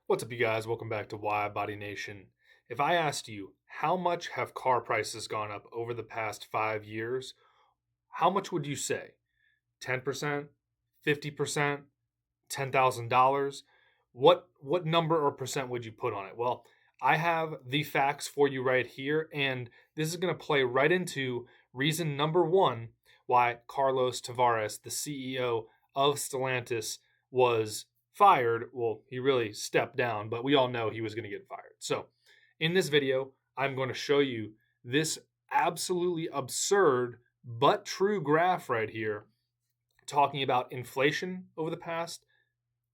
What's up, you guys? Welcome back to Why Body Nation. If I asked you, how much have car prices gone up over the past 5 years, how much would you say? 10%, 50%, $10,000? What number or percent would you put on it? Well, I have the facts for you right here, and this is going to play right into reason number one why Carlos Tavares, the CEO of Stellantis, was fired. Well, he really stepped down, but we all know he was going to get fired. So, in this video, I'm going to show you this absolutely absurd but true graph right here talking about inflation over the past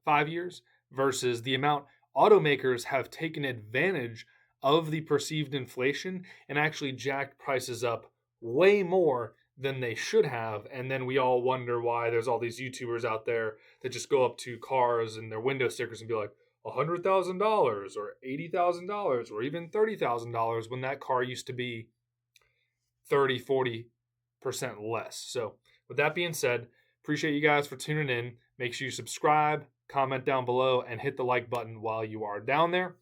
5 years versus the amount automakers have taken advantage of the perceived inflation and actually jacked prices up way more than they should have. And then we all wonder why there's all these YouTubers out there that just go up to cars and their window stickers and be like, $100,000 or $80,000 or even $30,000 when that car used to be 30-40% less. So with that being said, appreciate you guys for tuning in. Make sure you subscribe, comment down below, and hit the like button while you are down there.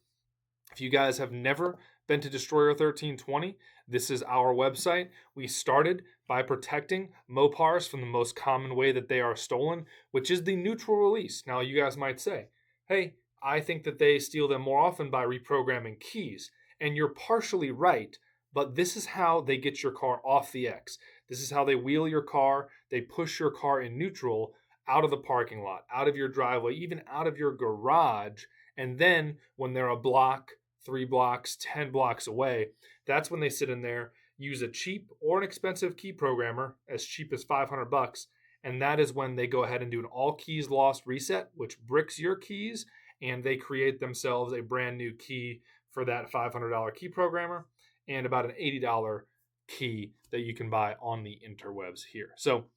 If you guys have never been to Destroyer 1320, this is our website. We started by protecting Mopars from the most common way that they are stolen, which is the neutral release. Now, you guys might say, hey, I think that they steal them more often by reprogramming keys. And you're partially right, but this is how they get your car off the X. This is how they wheel your car. They push your car in neutral out of the parking lot, out of your driveway, even out of your garage. And then when they're a block, 3 blocks, 10 blocks away, that's when they sit in there, use a cheap or an expensive key programmer, as cheap as $500. And that is when they go ahead and do an all keys lost reset, which bricks your keys, and they create themselves a brand new key for that $500 key programmer and about an $80 key that you can buy on the interwebs here. So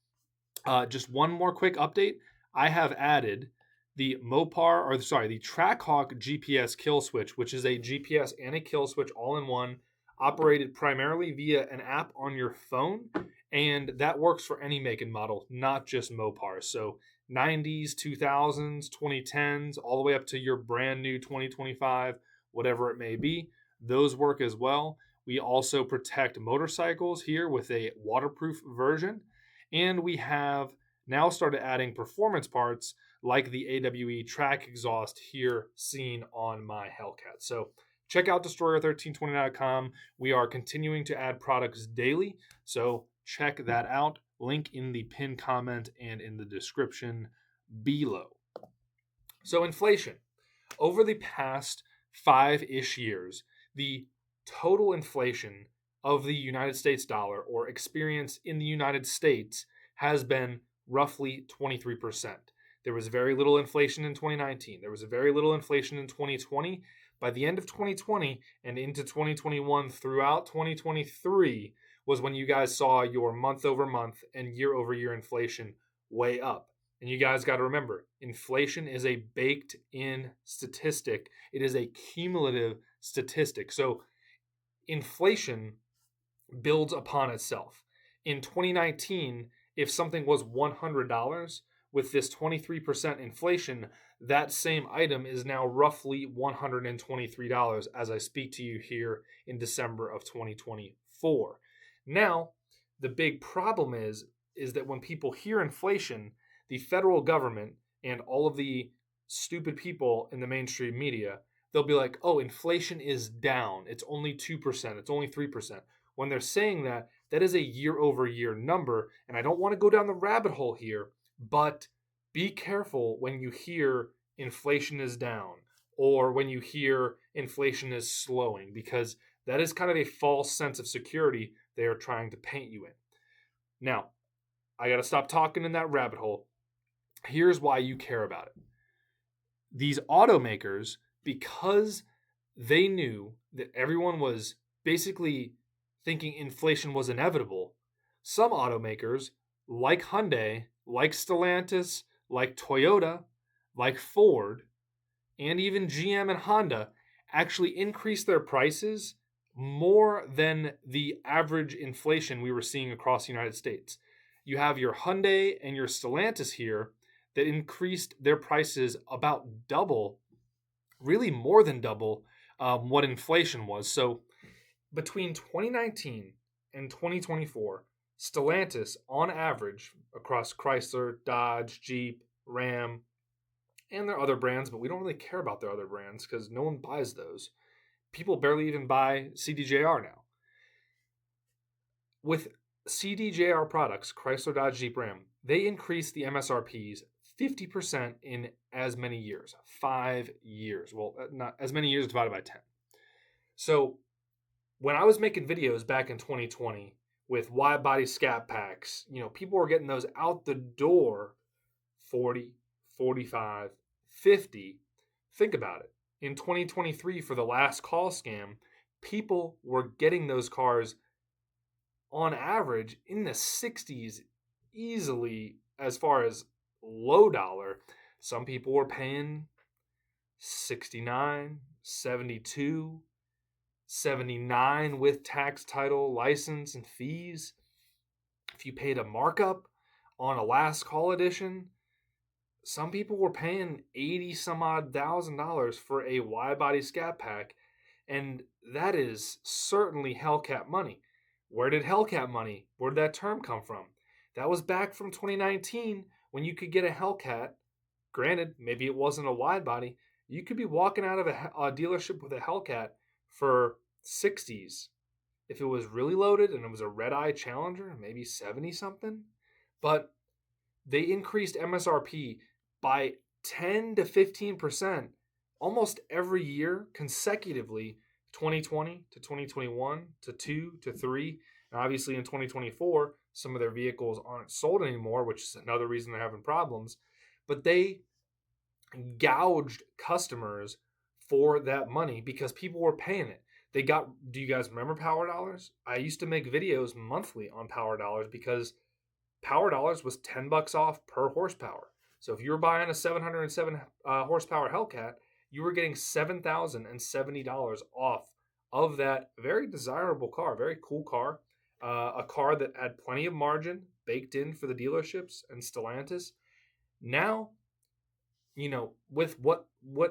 just one more quick update. I have added the TrackHawk GPS KillSwitch, which is a GPS and a kill switch all in one, operated primarily via an app on your phone, and that works for any make and model, not just Mopars. So 90s, 2000s, 2010s, all the way up to your brand new 2025, whatever it may be, those work as well. We also protect motorcycles here with a waterproof version, and we have now started adding performance parts like the AWE track exhaust here seen on my Hellcat. So check out Destroyer1320.com. We are continuing to add products daily, so check that out. Link in the pinned comment and in the description below. So inflation. Over the past 5-ish years, the total inflation of the United States dollar or experience in the United States has been roughly 23%. There was very little inflation in 2019. There was very little inflation in 2020. By the end of 2020 and into 2021 throughout 2023 was when you guys saw your month over month and year over year inflation way up. And you guys got to remember, inflation is a baked in statistic. It is a cumulative statistic. So inflation builds upon itself. In 2019, if something was $100, with this 23% inflation, that same item is now roughly $123 as I speak to you here in December of 2024. Now, the big problem is that when people hear inflation, the federal government and all of the stupid people in the mainstream media, they'll be like, oh, inflation is down. It's only 2%. It's only 3%. When they're saying that, that is a year-over-year number, and I don't want to go down the rabbit hole here, but be careful when you hear inflation is down or when you hear inflation is slowing, because that is kind of a false sense of security they are trying to paint you in. Now, I got to stop talking in that rabbit hole. Here's why you care about it. These automakers, because they knew that everyone was basically thinking inflation was inevitable, some automakers like Hyundai, like Stellantis, like Toyota, like Ford, and even GM and Honda actually increased their prices more than the average inflation we were seeing across the United States. You have your Hyundai and your Stellantis here that increased their prices about double really more than double what inflation was. So between 2019 and 2024, Stellantis, on average, across Chrysler, Dodge, Jeep, Ram, and their other brands, but we don't really care about their other brands because no one buys those. People barely even buy CDJR now. With CDJR products, Chrysler, Dodge, Jeep, Ram, they increased the MSRPs 50% in as many years. 5 years. Well, not as many years divided by 10. So when I was making videos back in 2020 with wide body scat packs, people were getting those out the door 40, 45, 50. Think about it. In 2023, for the last call scam, people were getting those cars on average in the 60s easily as far as low dollar. Some people were paying 69, 72, 79 with tax, title, license, and fees. If you paid a markup on a last call edition, some people were paying 80 some odd $1,000 for a wide body scat pack, and that is certainly Hellcat money. Where did Hellcat money, where did that term come from? That was back from 2019 when you could get a Hellcat. Granted, maybe it wasn't a wide body. You could be walking out of a dealership with a Hellcat for 60s. If it was really loaded and it was a red-eye Challenger, maybe 70 something. But they increased MSRP by 10 to 15% almost every year consecutively, 2020 to 2021 to 2 to 3. And obviously in 2024, some of their vehicles aren't sold anymore, which is another reason they're having problems. But they gouged customers for that money because people were paying it. Do you guys remember Power Dollars? I used to make videos monthly on Power Dollars because Power Dollars was $10 off per horsepower. So if you were buying a 707 horsepower Hellcat, you were getting $7,070 off of that very desirable car, very cool car, a car that had plenty of margin baked in for the dealerships and Stellantis. Now, with what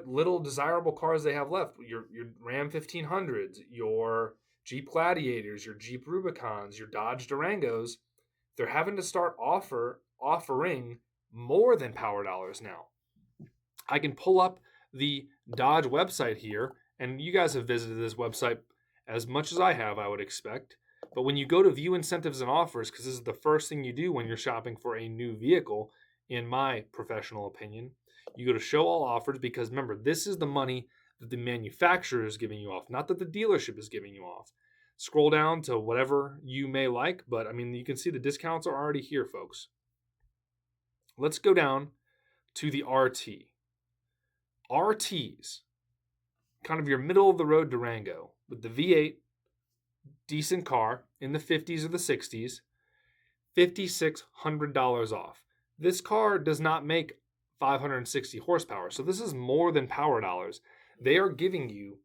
little desirable cars they have left, your Ram 1500s, your Jeep Gladiators, your Jeep Rubicons, your Dodge Durangos, they're having to start offering more than Power Dollars now. I can pull up the Dodge website here, and you guys have visited this website as much as I have, I would expect. But when you go to view incentives and offers, because this is the first thing you do when you're shopping for a new vehicle, in my professional opinion, you go to show all offers, because remember, this is the money that the manufacturer is giving you off, not that the dealership is giving you off. Scroll down to whatever you may like, but I mean, you can see the discounts are already here, folks. Let's go down to the RT. RTs, kind of your middle of the road Durango with the V8, decent car in the 50s or the 60s, $5,600 off. This car does not make 560 horsepower, so this is more than Power Dollars. They are giving you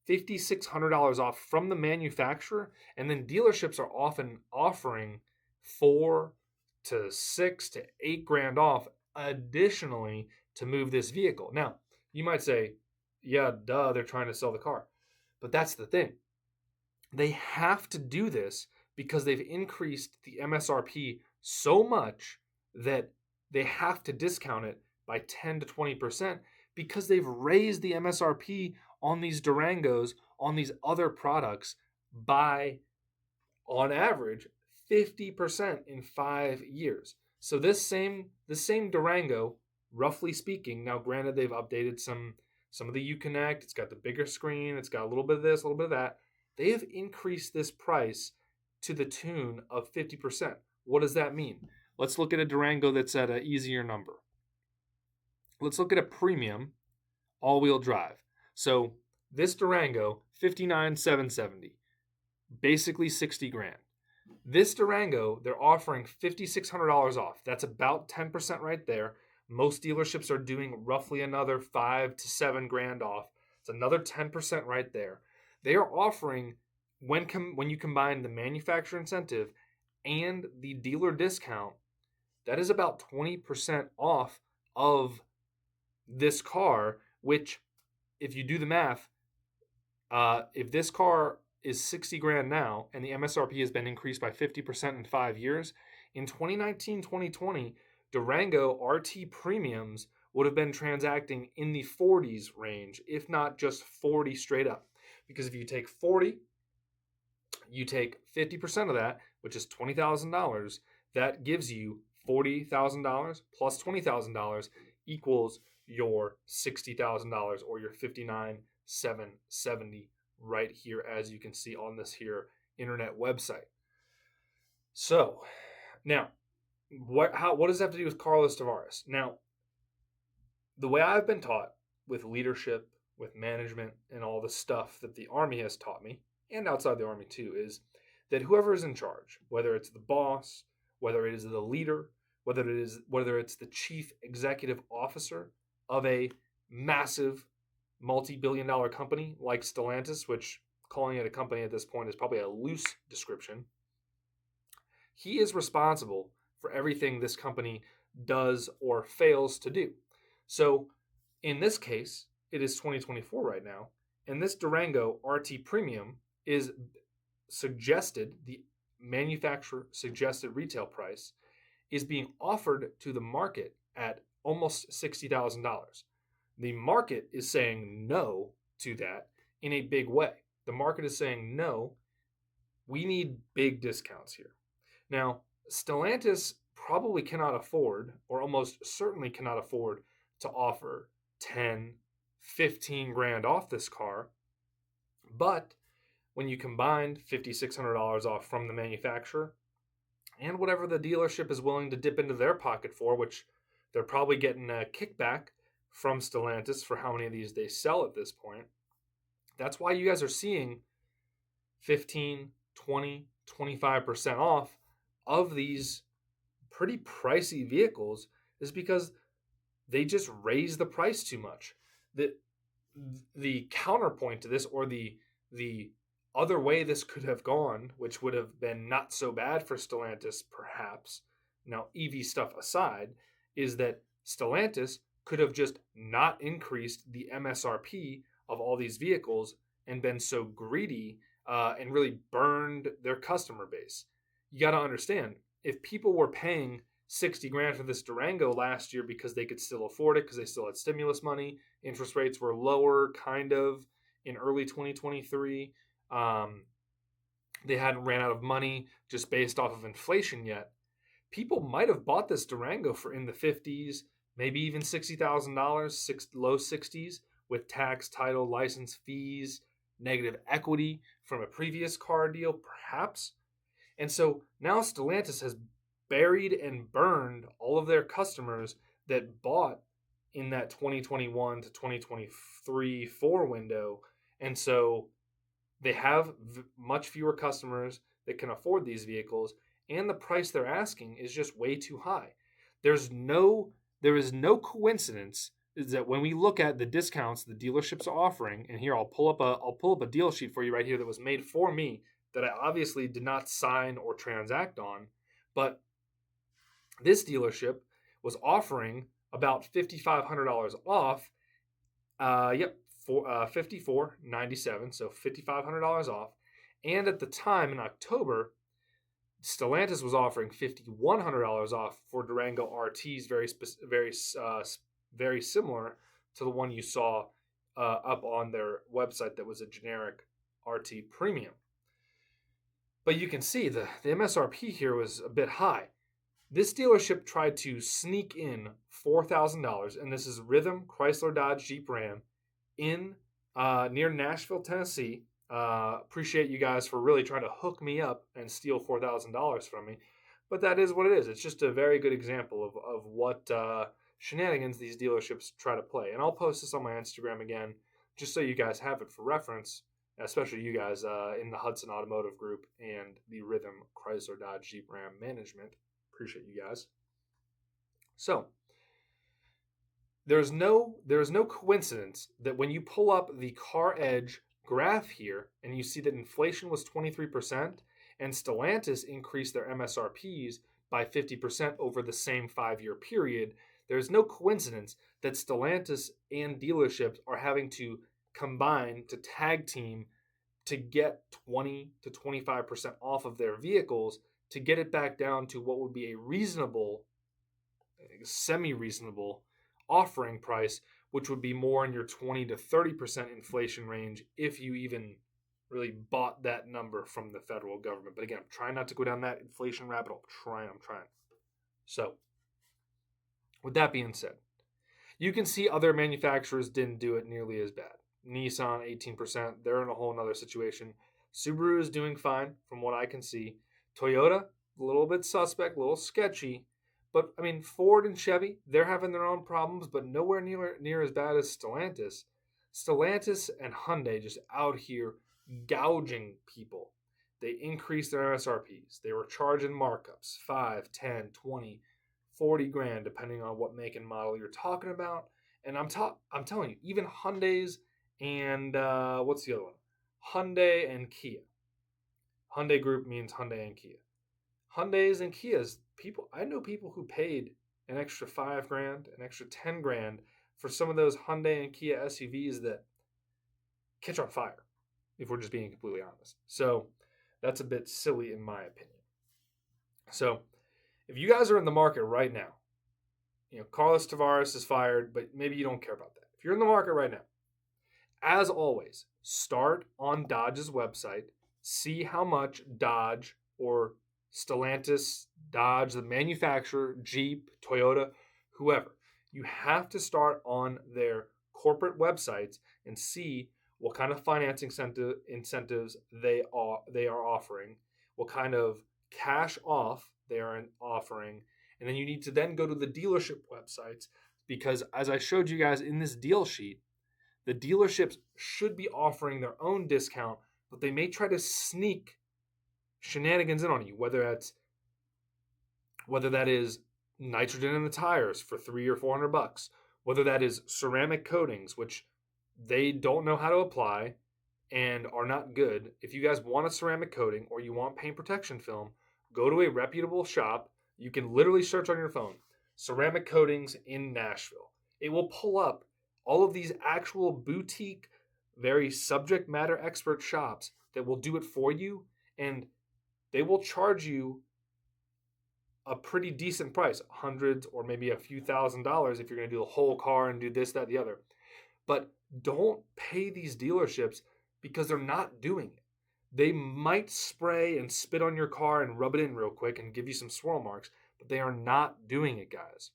$5,600 off from the manufacturer, and then dealerships are often offering $4,000 to $6,000 to $8,000 off additionally to move this vehicle. Now, you might say, yeah, duh, they're trying to sell the car. But that's the thing. They have to do this because they've increased the MSRP so much that they have to discount it by 10 to 20% because they've raised the MSRP on these Durangos, on these other products by, on average, 50% in 5 years. So the same Durango, roughly speaking, now granted they've updated some of the Uconnect, it's got the bigger screen, it's got a little bit of this, a little bit of that. They have increased this price to the tune of 50%. What does that mean? Let's look at a Durango that's at an easier number. Let's look at a premium all-wheel drive. So this Durango, $59,770, basically $60,000. This Durango, they're offering $5,600 off. That's about 10% right there. Most dealerships are doing roughly another $5,000 to $7,000 off. It's another 10% right there. They are offering, when you combine the manufacturer incentive and the dealer discount, that is about 20% off of this car, which if you do the math, if this car is 60 grand now and the MSRP has been increased by 50% in 5 years, in 2019, 2020, Durango RT premiums would have been transacting in the 40s range, if not just 40 straight up. Because if you take 40, you take 50% of that, which is $20,000, that gives you $40,000 plus $20,000 equals your $60,000 or your $59,770 right here, as you can see on this here internet website. So now, what does that have to do with Carlos Tavares? Now, the way I've been taught with leadership, with management, and all the stuff that the Army has taught me, and outside the Army too, is that whoever is in charge, whether it's the boss, whether it is the leader, whether it's the chief executive officer of a massive multi-billion-dollar company like Stellantis, which calling it a company at this point is probably a loose description, he is responsible for everything this company does or fails to do. So in this case, it is 2024 right now, and this Durango RT Premium is suggested, the manufacturer suggested retail price is being offered to the market at almost $60,000. The market is saying no to that in a big way. The market is saying no, we need big discounts here. Now, Stellantis probably cannot afford, or almost certainly cannot afford, to offer 10, 15 grand off this car. But when you combine $5,600 off from the manufacturer and whatever the dealership is willing to dip into their pocket for, which they're probably getting a kickback from Stellantis for how many of these they sell at this point, that's why you guys are seeing 15, 20, 25% off of these pretty pricey vehicles, is because they just raise the price too much. The counterpoint to this, or the other way this could have gone, which would have been not so bad for Stellantis perhaps, now EV stuff aside, is that Stellantis could have just not increased the MSRP of all these vehicles and been so greedy and really burned their customer base. You got to understand, if people were paying 60 grand for this Durango last year because they could still afford it, because they still had stimulus money, interest rates were lower kind of in early 2023, they hadn't ran out of money just based off of inflation yet, people might have bought this Durango for in the 50s, maybe even $60,000, low 60s, with tax, title, license fees, negative equity from a previous car deal, perhaps. And so now Stellantis has buried and burned all of their customers that bought in that 2021 to 2023-4 window. And so they have much fewer customers that can afford these vehicles, and the price they're asking is just way too high. There is no coincidence that when we look at the discounts the dealerships are offering, and here I'll pull up a deal sheet for you right here that was made for me that I obviously did not sign or transact on, but this dealership was offering about $5,500 off. For $5,497, so $5,500 off. And at the time in October, Stellantis was offering $5,100 off for Durango RTs, very similar to the one you saw up on their website that was a generic RT premium. But you can see the MSRP here was a bit high. This dealership tried to sneak in $4,000, and this is Rhythm Chrysler Dodge Jeep Ram in near Nashville, Tennessee. Appreciate you guys for really trying to hook me up and steal $4,000 from me. But that is what it is. It's just a very good example of what shenanigans these dealerships try to play. And I'll post this on my Instagram again, just so you guys have it for reference, especially you guys in the Hudson Automotive Group and the Rhythm Chrysler Dodge Jeep Ram Management. Appreciate you guys. So, there is no coincidence that when you pull up the Car Edge graph here and you see that inflation was 23% and Stellantis increased their MSRPs by 50% over the same 5-year period, There's no coincidence that Stellantis and dealerships are having to combine to tag team to get 20 to 25% off of their vehicles to get it back down to what would be a reasonable, semi-reasonable offering price, which would be more in your 20 to 30% inflation range if you even really bought that number from the federal government. But again, I'm trying not to go down that inflation rabbit hole. I'm trying. So, with that being said, you can see other manufacturers didn't do it nearly as bad. Nissan, 18%. They're in a whole nother situation. Subaru is doing fine from what I can see. Toyota, a little bit suspect, a little sketchy. But, I mean, Ford and Chevy, they're having their own problems, but nowhere near as bad as Stellantis. Stellantis and Hyundai just out here gouging people. They increased their MSRPs. They were charging markups, 5, 10, 20, 40 grand, depending on what make and model you're talking about. And I'm telling you, even Hyundai's and what's the other one? Hyundai and Kia. Hyundai Group means Hyundai and Kia. Hyundai's and Kia's, I know people who paid an extra 5 grand, an extra 10 grand for some of those Hyundai and Kia SUVs that catch on fire, if we're just being completely honest. So that's a bit silly in my opinion. So if you guys are in the market right now, Carlos Tavares is fired, but maybe you don't care about that. If you're in the market right now, as always, start on Dodge's website, see how much Dodge or Stellantis, Dodge, the manufacturer, Jeep, Toyota, whoever. You have to start on their corporate websites and see what kind of financing incentives they are offering, what kind of cash off they are offering, and then you need to then go to the dealership websites because, as I showed you guys in this deal sheet, the dealerships should be offering their own discount, but they may try to sneak shenanigans in on you, whether that is nitrogen in the tires for $300 or $400, whether that is ceramic coatings, which they don't know how to apply and are not good. If you guys want a ceramic coating or you want paint protection film, go to a reputable shop. You can literally search on your phone, ceramic coatings in Nashville. It will pull up all of these actual boutique, very subject matter expert shops that will do it for you, and they will charge you a pretty decent price, hundreds or maybe a few $1,000s if you're going to do the whole car and do this, that, the other. But don't pay these dealerships because they're not doing it. They might spray and spit on your car and rub it in real quick and give you some swirl marks, but they are not doing it, guys.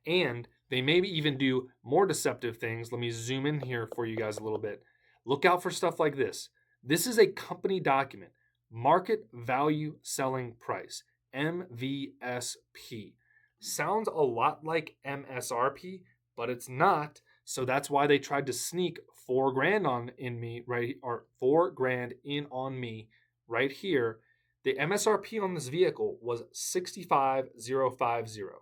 And they maybe even do more deceptive things. Let me zoom in here for you guys a little bit. Look out for stuff like this. This is a company document, Market Value Selling Price, MVSP. Sounds a lot like MSRP, but it's not. So that's why they tried to sneak $4 grand in on me right here. The MSRP on this vehicle was $65,050.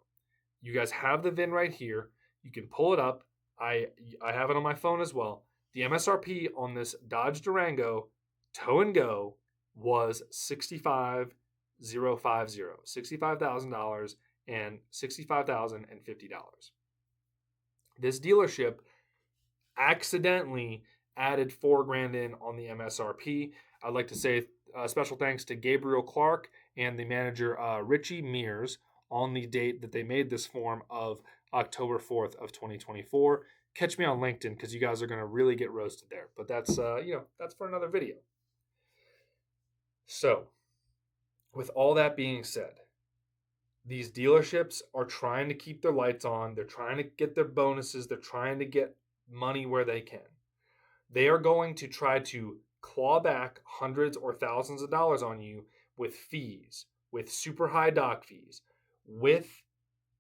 You guys have the VIN right here. You can pull it up. I have it on my phone as well. The MSRP on this Dodge Durango tow and go was $65,050, $65,000 and $65,050. This dealership accidentally added $4 grand in on the MSRP. I'd like to say special thanks to Gabriel Clark and the manager Richie Mears on the date that they made this form of October 4th of 2024. Catch me on LinkedIn because you guys are going to really get roasted there. But that's that's for another video. So, with all that being said, these dealerships are trying to keep their lights on. They're trying to get their bonuses. They're trying to get money where they can. They are going to try to claw back hundreds or thousands of dollars on you with fees, with super high dock fees, with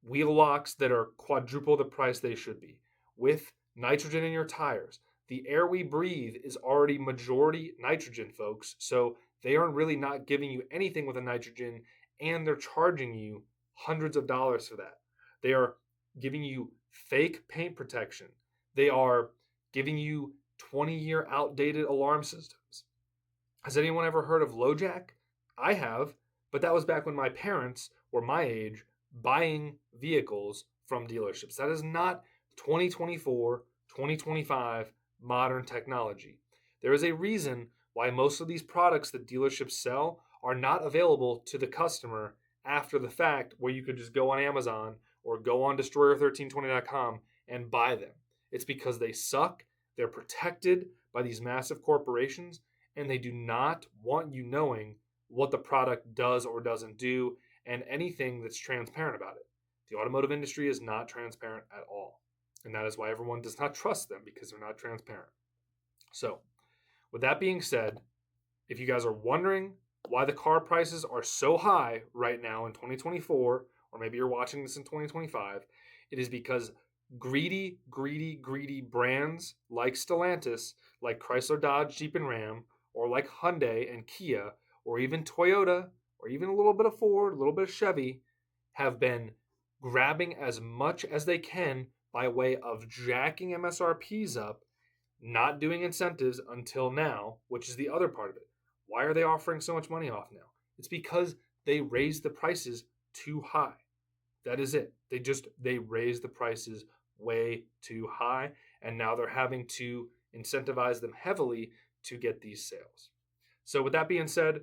wheel locks that are quadruple the price they should be, with nitrogen in your tires. The air we breathe is already majority nitrogen, folks, so they are really not giving you anything with a nitrogen, and they're charging you hundreds of dollars for that. They are giving you fake paint protection. They are giving you 20-year outdated alarm systems. Has anyone ever heard of LoJack? I have, but that was back when my parents were my age buying vehicles from dealerships. That is not 2024, 2025 modern technology. There is a reason why most of these products that dealerships sell are not available to the customer after the fact, where you could just go on Amazon or go on destroyer1320.com and buy them. It's because they suck, they're protected by these massive corporations, and they do not want you knowing what the product does or doesn't do and anything that's transparent about it. The automotive industry is not transparent at all. And that is why everyone does not trust them, because they're not transparent. So, with that being said, if you guys are wondering why the car prices are so high right now in 2024, or maybe you're watching this in 2025, it is because greedy brands like Stellantis, like Chrysler, Dodge, Jeep, and Ram, or like Hyundai and Kia, or even Toyota, or even a little bit of Ford, a little bit of Chevy, have been grabbing as much as they can by way of jacking MSRPs up, not doing incentives until now, which is the other part of it. Why are they offering so much money off now? It's because they raised the prices too high. That is it. They raised the prices way too high, and now they're having to incentivize them heavily to get these sales. So with that being said,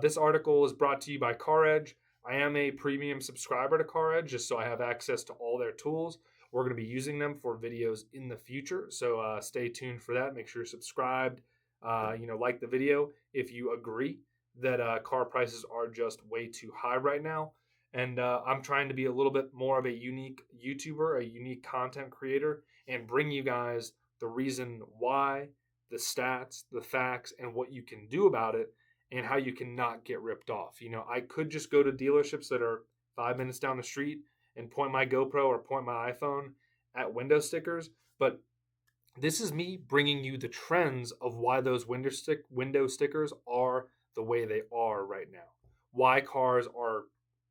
this article is brought to you by CarEdge. I am a premium subscriber to CarEdge, just so I have access to all their tools. We're going to be using them for videos in the future, so stay tuned for that. Make sure you're subscribed. Like the video if you agree that car prices are just way too high right now. And I'm trying to be a little bit more of a unique YouTuber, a unique content creator, and bring you guys the reason why, the stats, the facts, and what you can do about it, and how you can not get ripped off. I could just go to dealerships that are 5 minutes down the street and point my GoPro or point my iPhone at window stickers, but this is me bringing you the trends of why those window stickers are the way they are right now. Why cars are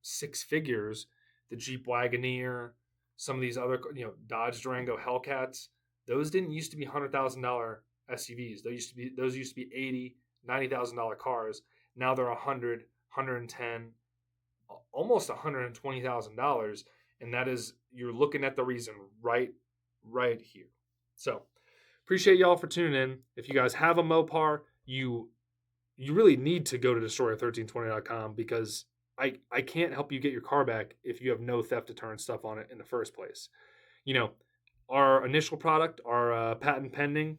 six figures, the Jeep Wagoneer, some of these other, Dodge Durango Hellcats, those didn't used to be $100,000 SUVs. Those used to be $80,000, $90,000 cars. Now they're $100,000, $110,000, almost $120,000, and that is, you're looking at the reason right here. So, appreciate y'all for tuning in. If you guys have a Mopar, you really need to go to destroyer1320.com, because I can't help you get your car back if you have no theft deterrent stuff on it in the first place. Our initial product, our patent pending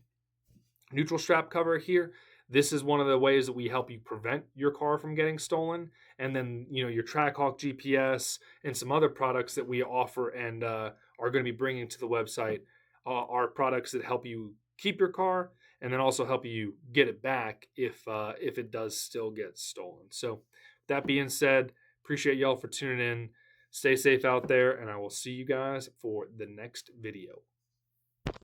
neutral strap cover here, this is one of the ways that we help you prevent your car from getting stolen. And then, your TrackHawk GPS and some other products that we offer and are going to be bringing to the website are products that help you keep your car, and then also help you get it back if it does still get stolen. So that being said, appreciate y'all for tuning in. Stay safe out there, and I will see you guys for the next video.